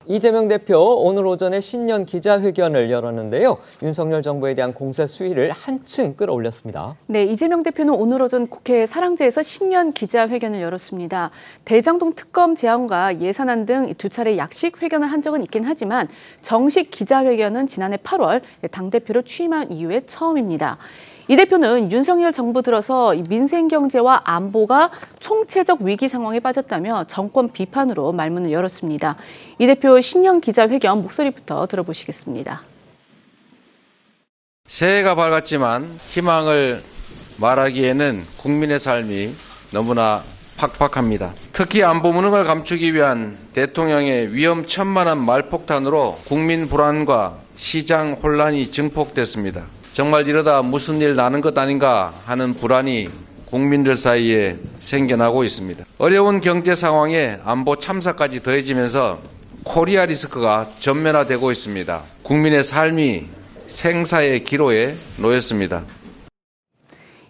이재명 대표 오늘 오전에 신년 기자회견을 열었는데요. 윤석열 정부에 대한 공세 수위를 한층 끌어올렸습니다. 네, 이재명 대표는 오늘 오전 국회 사랑제에서 신년 기자회견을 열었습니다. 대장동 특검 제안과 예산안 등 두 차례 약식 회견을 한 적은 있긴 하지만 정식 기자회견은 지난해 8월 당대표로 취임한 이후에 처음입니다. 이 대표는 윤석열 정부 들어서 민생 경제와 안보가 총체적 위기 상황에 빠졌다며 정권 비판으로 말문을 열었습니다. 이 대표 신년 기자회견 목소리부터 들어보시겠습니다. 새해가 밝았지만 희망을 말하기에는 국민의 삶이 너무나 팍팍합니다. 특히 안보 무능을 감추기 위한 대통령의 위험천만한 말폭탄으로 국민 불안과 시장 혼란이 증폭됐습니다. 정말 이러다 무슨 일 나는 것 아닌가 하는 불안이 국민들 사이에 생겨나고 있습니다. 어려운 경제 상황에 안보 참사까지 더해지면서 코리아 리스크가 전면화되고 있습니다. 국민의 삶이 생사의 기로에 놓였습니다.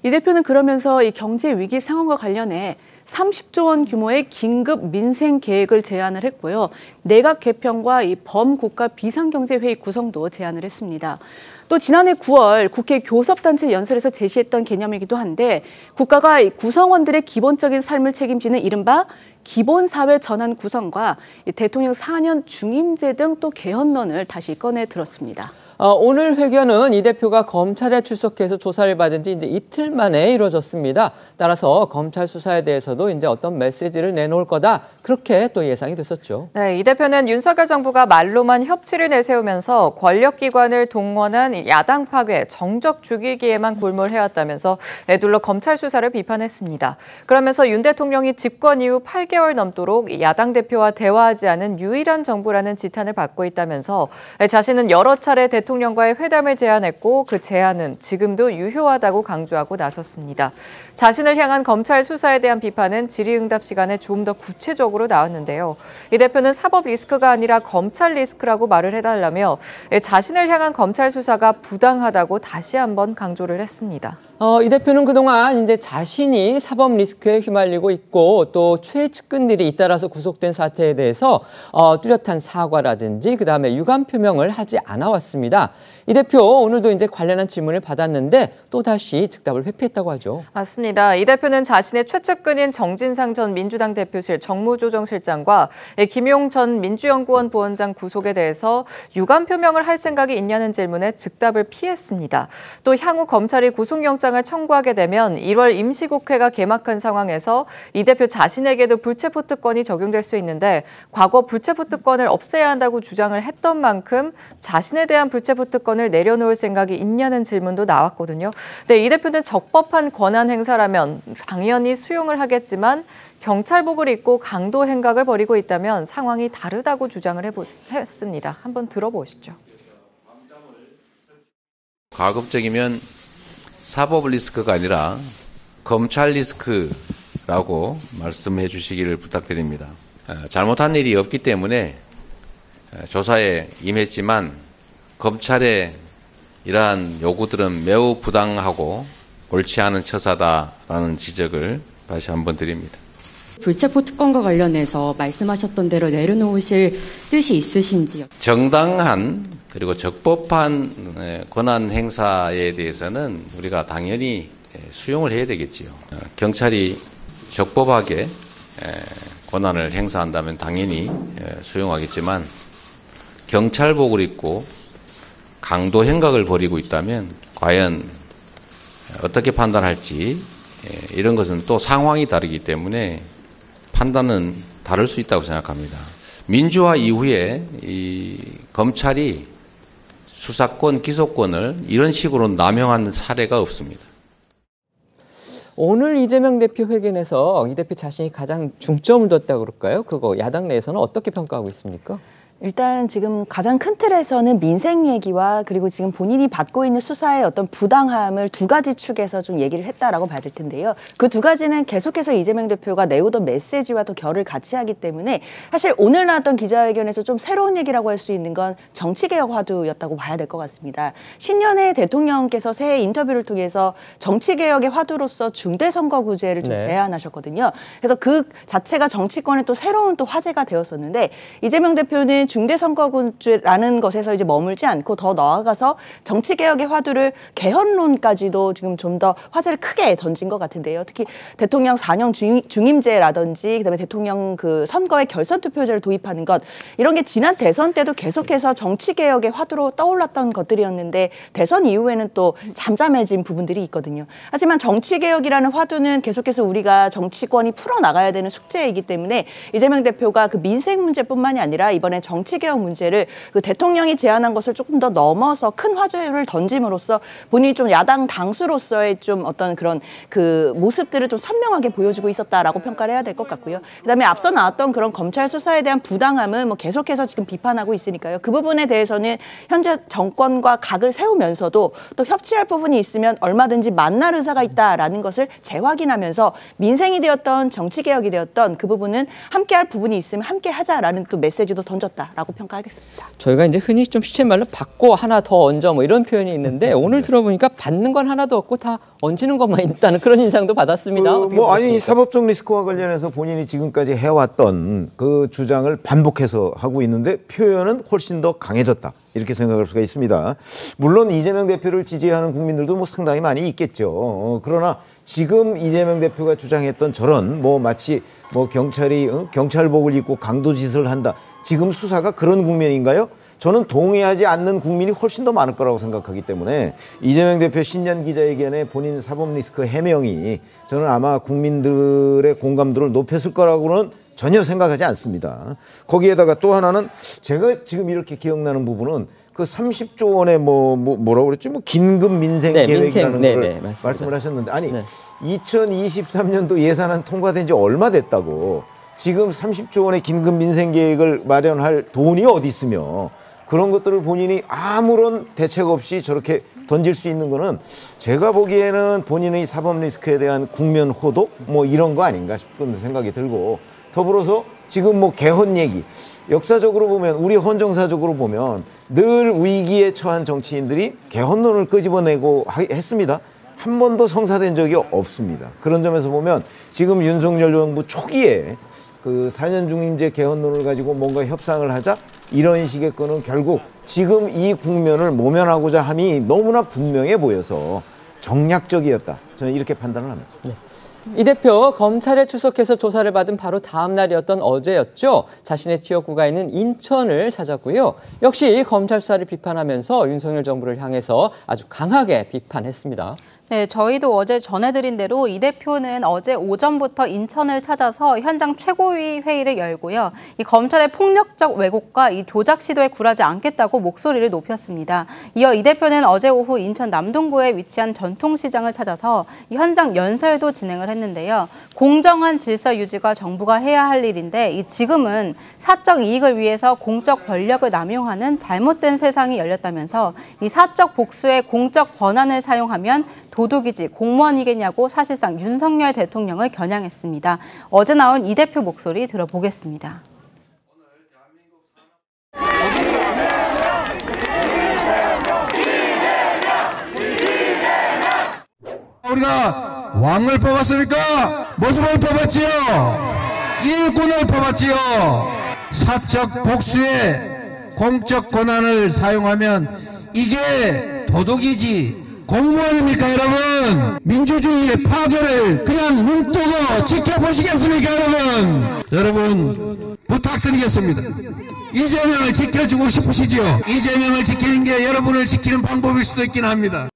이 대표는 그러면서 이 경제 위기 상황과 관련해 30조 원 규모의 긴급 민생 계획을 제안을 했고요. 내각 개편과 이 범국가 비상경제회의 구성도 제안을 했습니다. 또 지난해 9월 국회 교섭단체 연설에서 제시했던 개념이기도 한데 국가가 구성원들의 기본적인 삶을 책임지는 이른바 기본사회 전환 구성과 대통령 4년 중임제 등 또 개헌론을 다시 꺼내 들었습니다. 오늘 회견은 이 대표가 검찰에 출석해서 조사를 받은 지 이제 이틀 만에 이루어졌습니다. 따라서 검찰 수사에 대해서도 이제 어떤 메시지를 내놓을 거다. 그렇게 또 예상이 됐었죠. 네, 이 대표는 윤석열 정부가 말로만 협치를 내세우면서 권력기관을 동원한 야당 파괴, 정적 죽이기에만 골몰해왔다면서 애둘러 검찰 수사를 비판했습니다. 그러면서 윤 대통령이 집권 이후 8개월 넘도록 야당 대표와 대화하지 않은 유일한 정부라는 지탄을 받고 있다면서 자신은 여러 차례 대통령과의 회담을 제안했고 그 제안은 지금도 유효하다고 강조하고 나섰습니다. 자신을 향한 검찰 수사에 대한 비판은 질의응답 시간에 좀 더 구체적으로 나왔는데요. 이 대표는 사법 리스크가 아니라 검찰 리스크라고 말을 해달라며 자신을 향한 검찰 수사가 부당하다고 다시 한번 강조를 했습니다. 이 대표는 그동안 이제 자신이 사법 리스크에 휘말리고 있고 또 최측근들이 잇따라서 구속된 사태에 대해서 뚜렷한 사과라든지 그다음에 유감 표명을 하지 않아 왔습니다. 이 대표 오늘도 이제 관련한 질문을 받았는데 또다시 즉답을 회피했다고 하죠. 맞습니다. 이 대표는 자신의 최측근인 정진상 전 민주당 대표실 정무조정실장과 김용 전 민주연구원 부원장 구속에 대해서 유감 표명을 할 생각이 있냐는 질문에 즉답을 피했습니다. 또 향후 검찰이 구속영장을 청구하게 되면 1월 임시국회가 개막한 상황에서 이 대표 자신에게도 불체포 특권이 적용될 수 있는데 과거 불체포 특권을 없애야 한다고 주장을 했던 만큼 자신에 대한 불체포 특권을 내려놓을 생각이 있냐는 질문도 나왔거든요. 네, 이 대표는 적법한 권한 행사라면 당연히 수용을 하겠지만 경찰복을 입고 강도 행각을 벌이고 있다면 상황이 다르다고 주장을 했습니다. 한번 들어보시죠. 가급적이면 사법 리스크가 아니라 검찰 리스크라고 말씀해 주시기를 부탁드립니다. 잘못한 일이 없기 때문에 조사에 임했지만 검찰의 이러한 요구들은 매우 부당하고 옳지 않은 처사다라는 지적을 다시 한번 드립니다. 불체포 특권과 관련해서 말씀하셨던 대로 내려놓으실 뜻이 있으신지요? 정당한 그리고 적법한 권한 행사에 대해서는 우리가 당연히 수용을 해야 되겠지요. 경찰이 적법하게 권한을 행사한다면 당연히 수용하겠지만 경찰복을 입고 강도 행각을 벌이고 있다면 과연 어떻게 판단할지 이런 것은 또 상황이 다르기 때문에 판단은 다를 수 있다고 생각합니다. 민주화 이후에 이 검찰이 수사권, 기소권을 이런 식으로 남용한 사례가 없습니다. 오늘 이재명 대표 회견에서 이 대표 자신이 가장 중점을 뒀다고 그럴까요? 그거 야당 내에서는 어떻게 평가하고 있습니까? 일단 지금 가장 큰 틀에서는 민생 얘기와 그리고 지금 본인이 받고 있는 수사의 어떤 부당함을 두 가지 축에서 좀 얘기를 했다라고 봐야 될 텐데요. 그 두 가지는 계속해서 이재명 대표가 내오던 메시지와 또 결을 같이 하기 때문에 사실 오늘 나왔던 기자회견에서 좀 새로운 얘기라고 할 수 있는 건 정치개혁 화두였다고 봐야 될 것 같습니다. 신년에 대통령께서 새해 인터뷰를 통해서 정치개혁의 화두로서 중대선거구제를 좀 제안하셨거든요. 그래서 그 자체가 정치권의 또 새로운 또 화제가 되었었는데 이재명 대표는 중대선거구제라는 것에서 이제 머물지 않고 더 나아가서 정치개혁의 화두를 개헌론까지도 지금 좀 더 화제를 크게 던진 것 같은데요. 특히 대통령 4년 중임제라든지 그다음에 대통령 그 선거의 결선 투표제를 도입하는 것 이런 게 지난 대선 때도 계속해서 정치개혁의 화두로 떠올랐던 것들이었는데 대선 이후에는 또 잠잠해진 부분들이 있거든요. 하지만 정치개혁이라는 화두는 계속해서 우리가 정치권이 풀어나가야 되는 숙제이기 때문에 이재명 대표가 그 민생 문제뿐만이 아니라 이번에 정치개혁 문제를 그 대통령이 제안한 것을 조금 더 넘어서 큰 화두를 던짐으로써 본인이 좀 야당 당수로서의 좀 어떤 그런 그 모습들을 좀 선명하게 보여주고 있었다라고 평가를 해야 될 것 같고요. 그다음에 앞서 나왔던 그런 검찰 수사에 대한 부당함은 뭐 계속해서 지금 비판하고 있으니까요. 그 부분에 대해서는 현재 정권과 각을 세우면서도 또 협치할 부분이 있으면 얼마든지 만날 의사가 있다라는 것을 재확인하면서 민생이 되었던 정치개혁이 되었던 그 부분은 함께할 부분이 있으면 함께하자라는 또 메시지도 던졌다라고 평가하겠습니다. 저희가 이제 흔히 좀 시쳇말로 받고 하나 더 얹어 뭐 이런 표현이 있는데 오늘 들어보니까 받는 건 하나도 없고 다 얹는 것만 있다는 그런 인상도 받았습니다. 아니 사법적 리스크와 관련해서 본인이 지금까지 해왔던 그 주장을 반복해서 하고 있는데 표현은 훨씬 더 강해졌다. 이렇게 생각할 수가 있습니다. 물론 이재명 대표를 지지하는 국민들도 뭐 상당히 많이 있겠죠. 그러나 지금 이재명 대표가 주장했던 저런 뭐 마치 뭐 경찰이 경찰복을 입고 강도짓을 한다. 지금 수사가 그런 국면인가요? 저는 동의하지 않는 국민이 훨씬 더 많을 거라고 생각하기 때문에 이재명 대표 신년 기자회견에 본인 사법 리스크 해명이 저는 아마 국민들의 공감도를 높였을 거라고는 전혀 생각하지 않습니다. 거기에다가 또 하나는 제가 지금 이렇게 기억나는 부분은 그 30조 원의 뭐라고 그랬죠? 뭐 긴급 민생 계획이라는 걸 말씀을 하셨는데 아니 2023년도 예산안 통과된 지 얼마 됐다고 지금 30조 원의 긴급 민생 계획을 마련할 돈이 어디 있으며 그런 것들을 본인이 아무런 대책 없이 저렇게 던질 수 있는 거는 제가 보기에는 본인의 사법 리스크에 대한 국면 호도 뭐 이런 거 아닌가 싶은 생각이 들고 더불어서 지금 뭐 개헌 얘기 역사적으로 보면 우리 헌정사적으로 보면 늘 위기에 처한 정치인들이 개헌론을 끄집어내고 했습니다. 한 번도 성사된 적이 없습니다. 그런 점에서 보면 지금 윤석열 정부 초기에 그 4년 중임제 개헌론을 가지고 뭔가 협상을 하자 이런 식의 거는 결국 지금 이 국면을 모면하고자 함이 너무나 분명해 보여서 정략적이었다. 저는 이렇게 판단을 합니다. 네. 이 대표 검찰에 출석해서 조사를 받은 바로 다음 날이었던 어제였죠. 자신의 지역구가 있는 인천을 찾았고요. 역시 검찰 수사를 비판하면서 윤석열 정부를 향해서 아주 강하게 비판했습니다. 네, 저희도 어제 전해드린 대로 이 대표는 어제 오전부터 인천을 찾아서 현장 최고위 회의를 열고요. 이 검찰의 폭력적 왜곡과 이 조작 시도에 굴하지 않겠다고 목소리를 높였습니다. 이어 이 대표는 어제 오후 인천 남동구에 위치한 전통시장을 찾아서 이 현장 연설도 진행을 했는데요. 공정한 질서 유지가 정부가 해야 할 일인데 이 지금은 사적 이익을 위해서 공적 권력을 남용하는 잘못된 세상이 열렸다면서 이 사적 복수의 공적 권한을 사용하면 도둑이지 공무원이겠냐고 사실상 윤석열 대통령을 겨냥했습니다. 어제 나온 이 대표 목소리 들어보겠습니다. 우리가 왕을 뽑았습니까? 모습을 뽑았지요. 일꾼을 뽑았지요. 사적 복수의 공적 권한을 사용하면 이게 도둑이지 공무원입니까 여러분? 민주주의의 파괴를 그냥 눈 뜨고 지켜보시겠습니까 여러분? 여러분 부탁드리겠습니다. 이재명을 지켜주고 싶으시지요? 이재명을 지키는 게 여러분을 지키는 방법일 수도 있긴 합니다.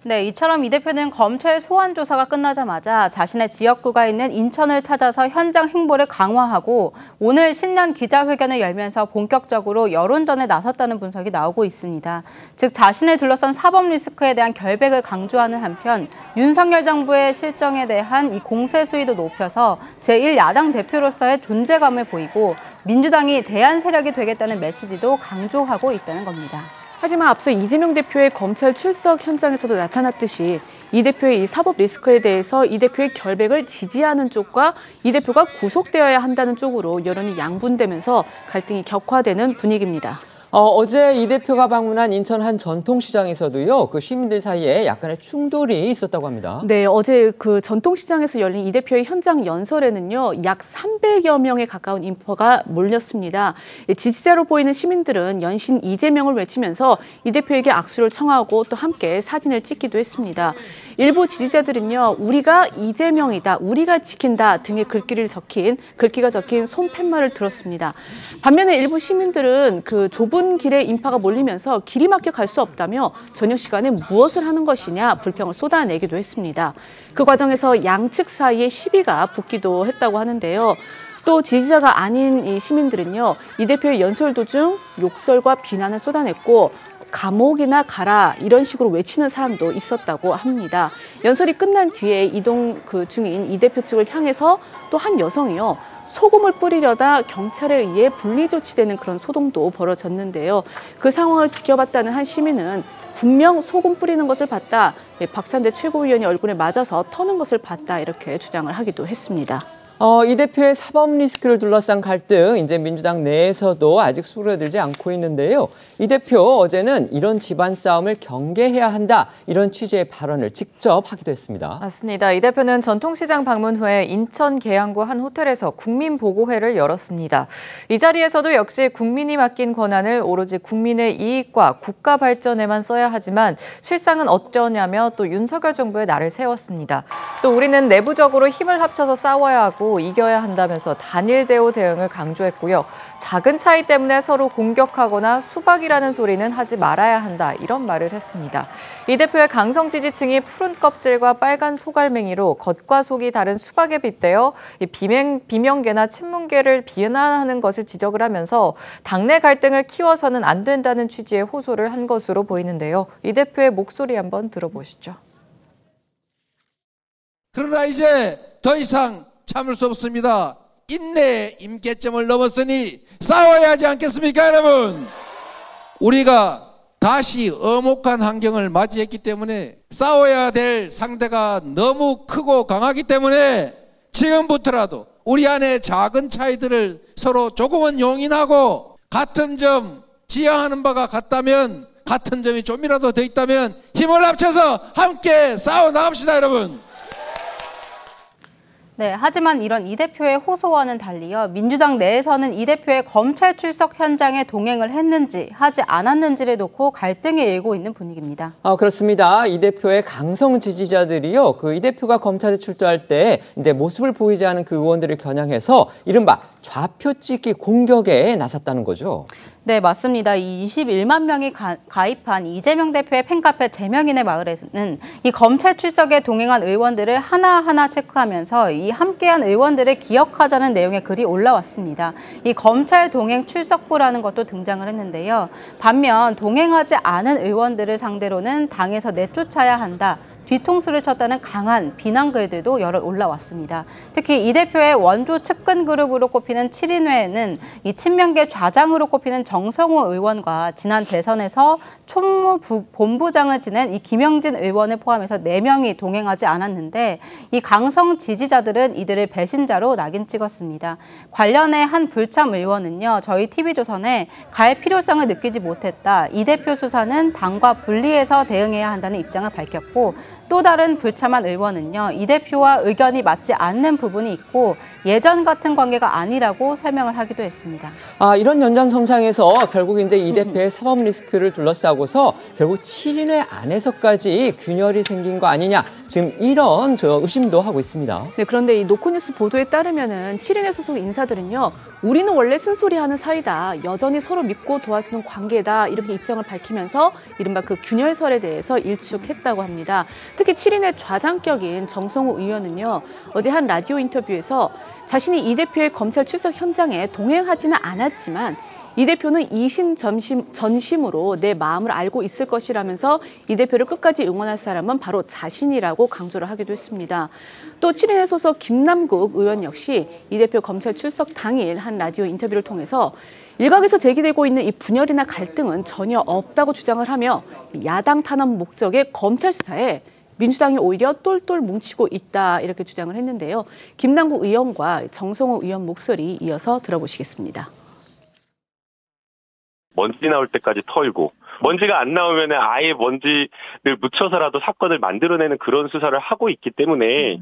네, 이처럼 이 대표는 검찰 소환 조사가 끝나자마자 자신의 지역구가 있는 인천을 찾아서 현장 행보를 강화하고 오늘 신년 기자회견을 열면서 본격적으로 여론전에 나섰다는 분석이 나오고 있습니다. 즉 자신을 둘러싼 사법 리스크에 대한 결백을 강조하는 한편 윤석열 정부의 실정에 대한 이 공세 수위도 높여서 제1야당 대표로서의 존재감을 보이고 민주당이 대안 세력이 되겠다는 메시지도 강조하고 있다는 겁니다. 하지만 앞서 이재명 대표의 검찰 출석 현장에서도 나타났듯이 이 대표의 이 사법 리스크에 대해서 이 대표의 결백을 지지하는 쪽과 이 대표가 구속되어야 한다는 쪽으로 여론이 양분되면서 갈등이 격화되는 분위기입니다. 어제 이 대표가 방문한 인천 한 전통시장에서도요, 그 시민들 사이에 약간의 충돌이 있었다고 합니다. 네, 어제 그 전통시장에서 열린 이 대표의 현장 연설에는요, 약 300여 명에 가까운 인파가 몰렸습니다. 지지자로 보이는 시민들은 연신 이재명을 외치면서 이 대표에게 악수를 청하고 또 함께 사진을 찍기도 했습니다. 일부 지지자들은요, 우리가 이재명이다, 우리가 지킨다 등의 글귀가 적힌 손팻말을 들었습니다. 반면에 일부 시민들은 그 좁은 길에 인파가 몰리면서 길이 막혀 갈 수 없다며 저녁 시간에 무엇을 하는 것이냐 불평을 쏟아내기도 했습니다. 그 과정에서 양측 사이에 시비가 붙기도 했다고 하는데요. 또 지지자가 아닌 이 시민들은요, 이 대표의 연설 도중 욕설과 비난을 쏟아냈고 감옥이나 가라 이런 식으로 외치는 사람도 있었다고 합니다. 연설이 끝난 뒤에 이동 중인 이 대표 측을 향해서 또 한 여성이요, 소금을 뿌리려다 경찰에 의해 분리 조치되는 그런 소동도 벌어졌는데요. 그 상황을 지켜봤다는 한 시민은 분명 소금 뿌리는 것을 봤다, 박찬대 최고위원이 얼굴에 맞아서 터는 것을 봤다 이렇게 주장을 하기도 했습니다. 이 대표의 사법 리스크를 둘러싼 갈등, 이제 민주당 내에서도 아직 수그러들지 않고 있는데요. 이 대표 어제는 이런 집안 싸움을 경계해야 한다, 이런 취지의 발언을 직접 하기도 했습니다. 맞습니다. 이 대표는 전통시장 방문 후에 인천 계양구 한 호텔에서 국민보고회를 열었습니다. 이 자리에서도 역시 국민이 맡긴 권한을 오로지 국민의 이익과 국가 발전에만 써야 하지만 실상은 어떠냐며 또 윤석열 정부의 날을 세웠습니다. 또 우리는 내부적으로 힘을 합쳐서 싸워야 하고 이겨야 한다면서 단일 대우 대응을 강조했고요. 작은 차이 때문에 서로 공격하거나 수박이라는 소리는 하지 말아야 한다, 이런 말을 했습니다. 이 대표의 강성 지지층이 푸른 껍질과 빨간 소갈맹이로 겉과 속이 다른 수박에 빗대어 비명계나 친문계를 비난하는 것을 지적을 하면서 당내 갈등을 키워서는 안 된다는 취지의 호소를 한 것으로 보이는데요. 이 대표의 목소리 한번 들어보시죠. 그러나 이제 더 이상 참을 수 없습니다. 인내의 임계점을 넘었으니 싸워야 하지 않겠습니까, 여러분? 우리가 다시 엄혹한 환경을 맞이했기 때문에 싸워야 될 상대가 너무 크고 강하기 때문에 지금부터라도 우리 안에 작은 차이들을 서로 조금은 용인하고 같은 점 지향하는 바가 같다면, 같은 점이 좀이라도 더 있다면 힘을 합쳐서 함께 싸워 나갑시다, 여러분. 네, 하지만 이런 이 대표의 호소와는 달리요, 민주당 내에서는 이 대표의 검찰 출석 현장에 동행을 했는지 하지 않았는지를 놓고 갈등이 일고 있는 분위기입니다. 그렇습니다. 이 대표의 강성 지지자들이요, 이 대표가 검찰에 출두할 때 이제 모습을 보이지 않은 그 의원들을 겨냥해서 이른바 좌표 찍기 공격에 나섰다는 거죠. 네, 맞습니다. 이 21만 명이 가입한 이재명 대표의 팬카페 재명인의 마을에는 이 검찰 출석에 동행한 의원들을 하나하나 체크하면서 이 함께한 의원들을 기억하자는 내용의 글이 올라왔습니다. 이 검찰 동행 출석부라는 것도 등장을 했는데요. 반면 동행하지 않은 의원들을 상대로는 당에서 내쫓아야 한다, 뒤통수를 쳤다는 강한 비난 글들도 여러 올라왔습니다. 특히 이 대표의 원조 측근 그룹으로 꼽히는 7인회에는 이 친명계 좌장으로 꼽히는 정성호 의원과 지난 대선에서 총무본부장을 지낸 이 김영진 의원을 포함해서 4명이 동행하지 않았는데, 이 강성 지지자들은 이들을 배신자로 낙인 찍었습니다. 관련해 한 불참 의원은요, 저희 TV조선에 갈 필요성을 느끼지 못했다, 이 대표 수사는 당과 분리해서 대응해야 한다는 입장을 밝혔고, 또 다른 불참한 의원은요, 이 대표와 의견이 맞지 않는 부분이 있고 예전 같은 관계가 아니라고 설명을 하기도 했습니다. 이런 연장선상에서 결국 이제 이 대표의 사법 리스크를 둘러싸고서 결국 7인회 안에서까지 균열이 생긴 거 아니냐, 지금 이런 의심도 하고 있습니다. 네, 그런데 이 노코뉴스 보도에 따르면은 7인회 소속 인사들은요, 우리는 원래 쓴소리하는 사이다, 여전히 서로 믿고 도와주는 관계다, 이렇게 입장을 밝히면서 이른바 그 균열설에 대해서 일축했다고 합니다. 특히 7인의 좌장격인 정성호 의원은요, 어제 한 라디오 인터뷰에서 자신이 이 대표의 검찰 출석 현장에 동행하지는 않았지만 이 대표는 이심전심으로 내 마음을 알고 있을 것이라면서 이 대표를 끝까지 응원할 사람은 바로 자신이라고 강조를 하기도 했습니다. 또 7인의 소속 김남국 의원 역시 이 대표 검찰 출석 당일 한 라디오 인터뷰를 통해서 일각에서 제기되고 있는 이 분열이나 갈등은 전혀 없다고 주장을 하며 야당 탄압 목적의 검찰 수사에 민주당이 오히려 똘똘 뭉치고 있다, 이렇게 주장을 했는데요. 김남국 의원과 정성호 의원 목소리 이어서 들어보시겠습니다. 먼지 나올 때까지 털고 먼지가 안 나오면 아예 먼지를 묻혀서라도 사건을 만들어내는 그런 수사를 하고 있기 때문에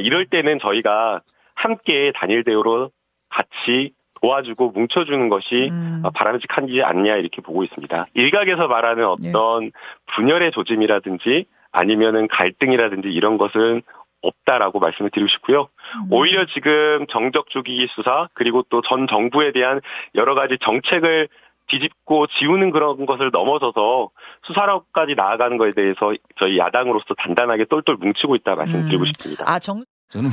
이럴 때는 저희가 함께 단일 대우로 같이 도와주고 뭉쳐주는 것이 바람직하지 않냐 이렇게 보고 있습니다. 일각에서 말하는 어떤 분열의 조짐이라든지 아니면은 갈등이라든지 이런 것은 없다라고 말씀을 드리고 싶고요. 오히려 지금 정적 주기 수사 그리고 또 전 정부에 대한 여러 가지 정책을 뒤집고 지우는 그런 것을 넘어서서 수사로까지 나아가는 것에 대해서 저희 야당으로서 단단하게 똘똘 뭉치고 있다 말씀드리고 싶습니다. 저는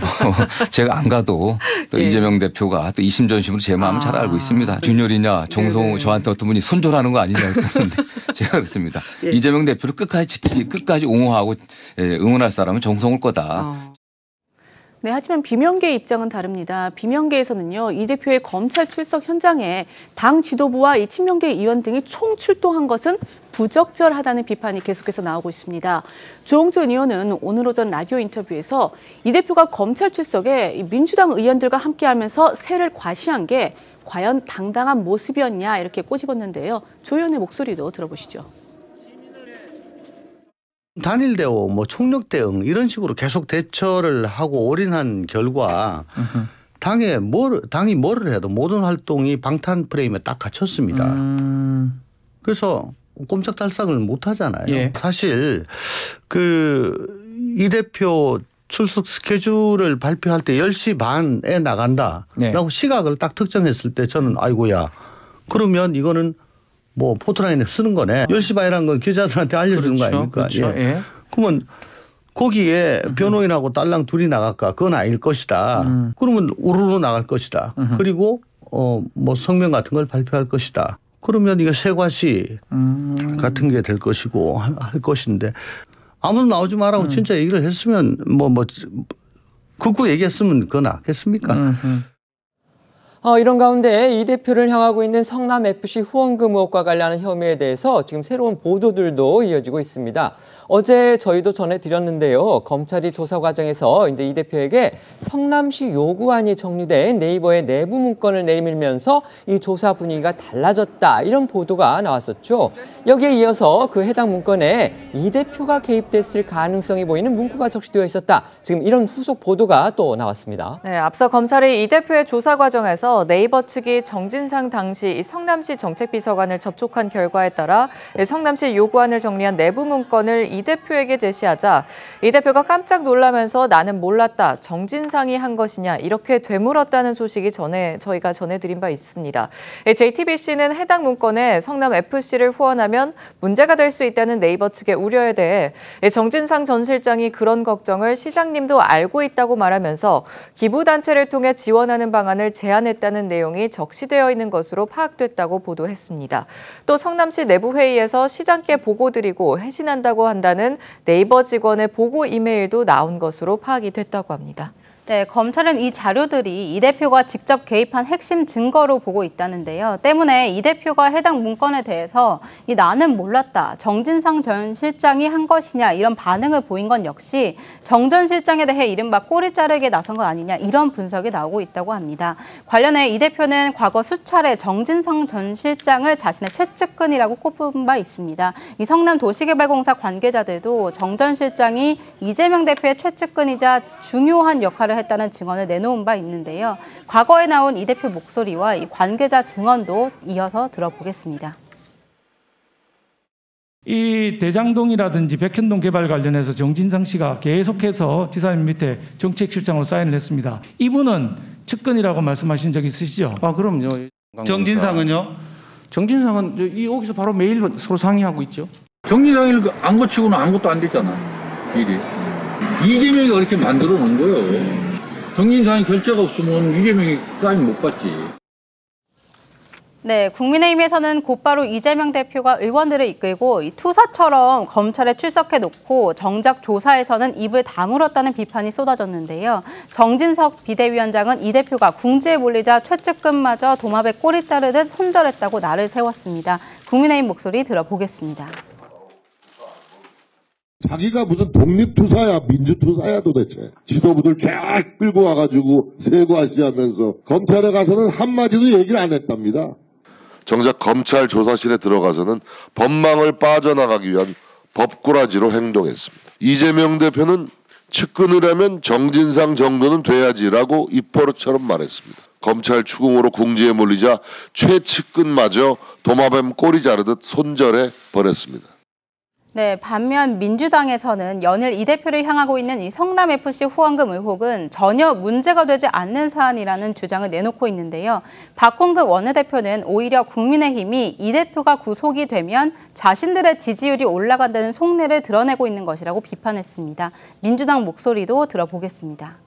제가 안 가도 또 이재명 대표가 또 이심전심으로 제 마음을 잘 알고 있습니다. 준열이냐 정성호 저한테 어떤 분이 손절하는 거 아니냐 그랬는데 제가 그랬습니다. 이재명 대표를 끝까지 옹호하고 응원할 사람은 정성호일 거다. 네, 하지만 비명계의 입장은 다릅니다. 비명계에서는요, 이 대표의 검찰 출석 현장에 당 지도부와 이 친명계 의원 등이 총출동한 것은 부적절하다는 비판이 계속해서 나오고 있습니다. 조홍천 의원은 오늘 오전 라디오 인터뷰에서 이 대표가 검찰 출석에 민주당 의원들과 함께하면서 세를 과시한 게 과연 당당한 모습이었냐 이렇게 꼬집었는데요. 조 의원의 목소리도 들어보시죠. 단일 대우, 총력 대응 이런 식으로 계속 대처를 하고 올인한 결과 당이 뭐를 해도 모든 활동이 방탄 프레임에 딱 갇혔습니다. 그래서 꼼짝달싹을 못 하잖아요. 사실 이 대표 출석 스케줄을 발표할 때 10시 반에 나간다라고 시각을 딱 특정했을 때 저는 아이고야 그러면 이거는 포트라인에 쓰는 거네. 10시 반이라는 건 기자들한테 알려주는 거 아닙니까? 그러면 거기에 변호인하고 딸랑 둘이 나갈까? 그건 아닐 것이다. 그러면 우르르 나갈 것이다. 그리고 성명 같은 걸 발표할 것이다. 그러면 이거 세과시 같은 게 될 것이고 할 것인데 아무도 나오지 말라고 진짜 얘기를 했으면 극구 얘기했으면 그거 낫겠습니까? 이런 가운데 이 대표를 향하고 있는 성남FC 후원금 의혹과 관련한 혐의에 대해서 지금 새로운 보도들도 이어지고 있습니다. 어제 저희도 전해드렸는데요. 검찰이 조사 과정에서 이제 이 대표에게 성남시 요구안이 정리된 네이버의 내부 문건을 내밀면서 이 조사 분위기가 달라졌다. 이런 보도가 나왔었죠. 여기에 이어서 그 해당 문건에 이 대표가 개입됐을 가능성이 보이는 문구가 적시되어 있었다. 지금 이런 후속 보도가 또 나왔습니다. 네, 앞서 검찰이 이 대표의 조사 과정에서 네이버 측이 정진상 당시 성남시 정책비서관을 접촉한 결과에 따라 성남시 요구안을 정리한 내부 문건을 이 대표에게 제시하자 이 대표가 깜짝 놀라면서 나는 몰랐다. 정진상이 한 것이냐 이렇게 되물었다는 소식이 저희가 전해드린 바 있습니다. JTBC는 해당 문건에 성남FC를 후원하면 문제가 될 수 있다는 네이버 측의 우려에 대해 정진상 전 실장이 그런 걱정을 시장님도 알고 있다고 말하면서 기부단체를 통해 지원하는 방안을 제안했다는 내용이 적시되어 있는 것으로 파악됐다고 보도했습니다. 또 성남시 내부회의에서 시장께 보고드리고 회신한다고 한다는 네이버 직원의 보고 이메일도 나온 것으로 파악이 됐다고 합니다. 네, 검찰은 이 자료들이 이 대표가 직접 개입한 핵심 증거로 보고 있다는데요. 때문에 이 대표가 해당 문건에 대해서 나는 몰랐다. 정진상 전 실장이 한 것이냐 이런 반응을 보인 건 역시 정 전 실장에 대해 이른바 꼬리 자르기에 나선 것 아니냐 이런 분석이 나오고 있다고 합니다. 관련해 이 대표는 과거 수차례 정진상 전 실장을 자신의 최측근이라고 꼽은 바 있습니다. 이 성남도시개발공사 관계자들도 정 전 실장이 이재명 대표의 최측근이자 중요한 역할을 했다는 증언을 내놓은 바 있는데요. 과거에 나온 이 대표 목소리와 이 관계자 증언도 이어서 들어보겠습니다. 이 대장동이라든지 백현동 개발 관련해서 정진상 씨가 계속해서 지사님 밑에 정책실장으로 사인을 했습니다. 이분은 측근이라고 말씀하신 적 있으시죠? 그럼요. 정진상은요? 정진상은 여기서 바로 매일 서로 상의하고 있죠. 정진상을 안 거치고는 아무것도 안 됐잖아. 일이. 이재명이 그렇게 만들어 놓은 거예요. 정진상이 결재가 없으면 이재명이 사인 못 받지. 네, 국민의힘에서는 곧바로 이재명 대표가 의원들을 이끌고 이 투사처럼 검찰에 출석해 놓고 정작 조사에서는 입을 다물었다는 비판이 쏟아졌는데요. 정진석 비대위원장은 이 대표가 궁지에 몰리자 최측근마저 도마에 꼬리 자르듯 손절했다고 날을 세웠습니다. 국민의힘 목소리 들어보겠습니다. 자기가 무슨 독립투사야 민주투사야 도대체. 지도부들 쫙 끌고 와가지고 세고하시하면서 검찰에 가서는 한마디도 얘기를 안 했답니다. 정작 검찰 조사실에 들어가서는 법망을 빠져나가기 위한 법꾸라지로 행동했습니다. 이재명 대표는 측근을 하면 정진상 정도는 돼야지라고 입버릇처럼 말했습니다. 검찰 추궁으로 궁지에 몰리자 최측근마저 도마뱀 꼬리 자르듯 손절해 버렸습니다. 네, 반면 민주당에서는 연일 이 대표를 향하고 있는 이 성남FC 후원금 의혹은 전혀 문제가 되지 않는 사안이라는 주장을 내놓고 있는데요. 박홍근 원내대표는 오히려 국민의힘이 이 대표가 구속이 되면 자신들의 지지율이 올라간다는 속내를 드러내고 있는 것이라고 비판했습니다. 민주당 목소리도 들어보겠습니다.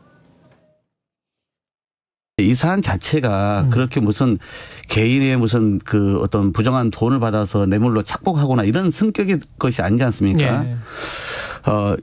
이 사안 자체가 그렇게 무슨 개인의 무슨 그 어떤 부정한 돈을 받아서 뇌물로 착복하거나 이런 성격의 것이 아니지 않습니까? 네.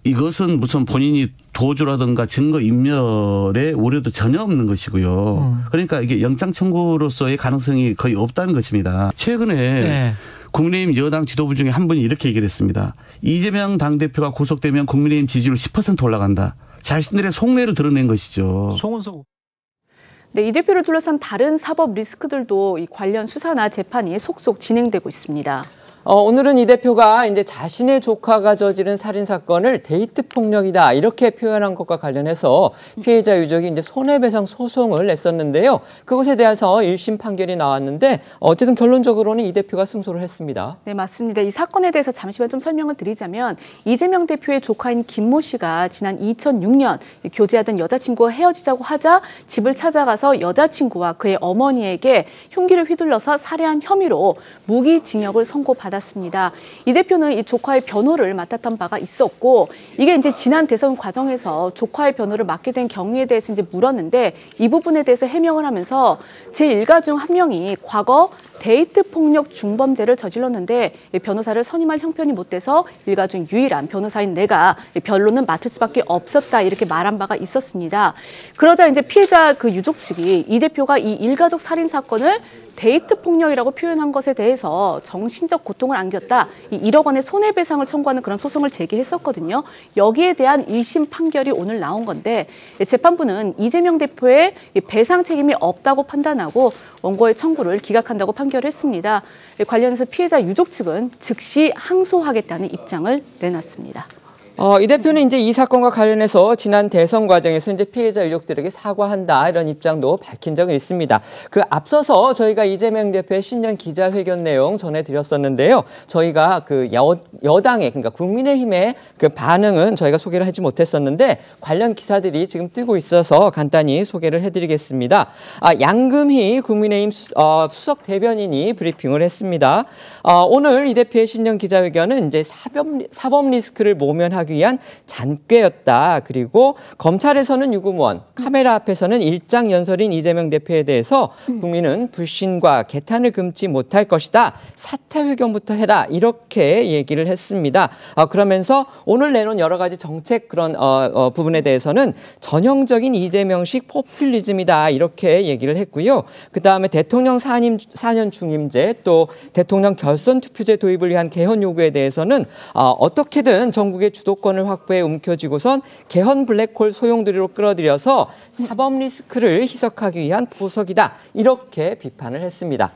이것은 무슨 본인이 도주라든가 증거 인멸의 우려도 전혀 없는 것이고요. 그러니까 이게 영장 청구로서의 가능성이 거의 없다는 것입니다. 최근에 네. 국민의힘 여당 지도부 중에 한 분이 이렇게 얘기를 했습니다. 이재명 당대표가 구속되면 국민의힘 지지율 10% 올라간다. 자신들의 속내를 드러낸 것이죠. 송은석. 네, 이 대표를 둘러싼 다른 사법 리스크들도 이 관련 수사나 재판이 속속 진행되고 있습니다. 오늘은 이 대표가 이제 자신의 조카가 저지른 살인 사건을 데이트 폭력이다 이렇게 표현한 것과 관련해서 피해자 유족이 이제 손해배상 소송을 냈었는데요. 그것에 대해서 1심 판결이 나왔는데 어쨌든 결론적으로는 이 대표가 승소를 했습니다. 네, 맞습니다. 이 사건에 대해서 잠시만 좀 설명을 드리자면 이재명 대표의 조카인 김모 씨가 지난 2006년 교제하던 여자친구와 헤어지자고 하자 집을 찾아가서 여자친구와 그의 어머니에게 흉기를 휘둘러서 살해한 혐의로 무기징역을 선고받았습니다. 이 대표는 이 조카의 변호를 맡았던 바가 있었고 이게 이제 지난 대선 과정에서 조카의 변호를 맡게 된 경위에 대해서 이제 물었는데 이 부분에 대해서 해명을 하면서 제 일가 중 한 명이 과거 데이트 폭력 중범죄를 저질렀는데 변호사를 선임할 형편이 못 돼서 일가 중 유일한 변호사인 내가 변론은 맡을 수밖에 없었다 이렇게 말한 바가 있었습니다. 그러자 이제 피해자 그 유족 측이 이 대표가 이 일가족 살인 사건을 데이트 폭력이라고 표현한 것에 대해서 정신적 고통을 안겼다. 1억 원의 손해배상을 청구하는 그런 소송을 제기했었거든요. 여기에 대한 1심 판결이 오늘 나온 건데 재판부는 이재명 대표의 배상 책임이 없다고 판단하고 원고의 청구를 기각한다고 판결을 했습니다. 관련해서 피해자 유족 측은 즉시 항소하겠다는 입장을 내놨습니다. 이 대표는 이제 이 사건과 관련해서 지난 대선 과정에서 이제 피해자 유족들에게 사과한다 이런 입장도 밝힌 적이 있습니다. 그 앞서서 저희가 이재명 대표의 신년 기자회견 내용 전해드렸었는데요. 저희가 그 여당의 그러니까 국민의힘의 그 반응은 저희가 소개를 하지 못했었는데 관련 기사들이 지금 뜨고 있어서 간단히 소개를 해드리겠습니다. 양금희 국민의힘 수석 대변인이 브리핑을 했습니다. 오늘 이 대표의 신년 기자회견은 이제 사법 리스크를 모면하기 위한 잔꾀였다. 그리고 검찰에서는 유구무원, 카메라 앞에서는 일장연설인 이재명 대표에 대해서 국민은 불신과 개탄을 금치 못할 것이다. 사퇴회견부터 해라. 이렇게 얘기를 했습니다. 그러면서 오늘 내놓은 여러 가지 정책 그런 부분에 대해서는 전형적인 이재명식 포퓰리즘이다. 이렇게 얘기를 했고요. 그다음에 대통령 4년 중임제 또 대통령 결선 투표제 도입을 위한 개헌 요구에 대해서는 어떻게든 전국의 주도권을 확보해 움켜쥐고선 개헌 블랙홀 소용돌이로 끌어들여서 사법 리스크를 희석하기 위한 보석이다. 이렇게 비판을 했습니다.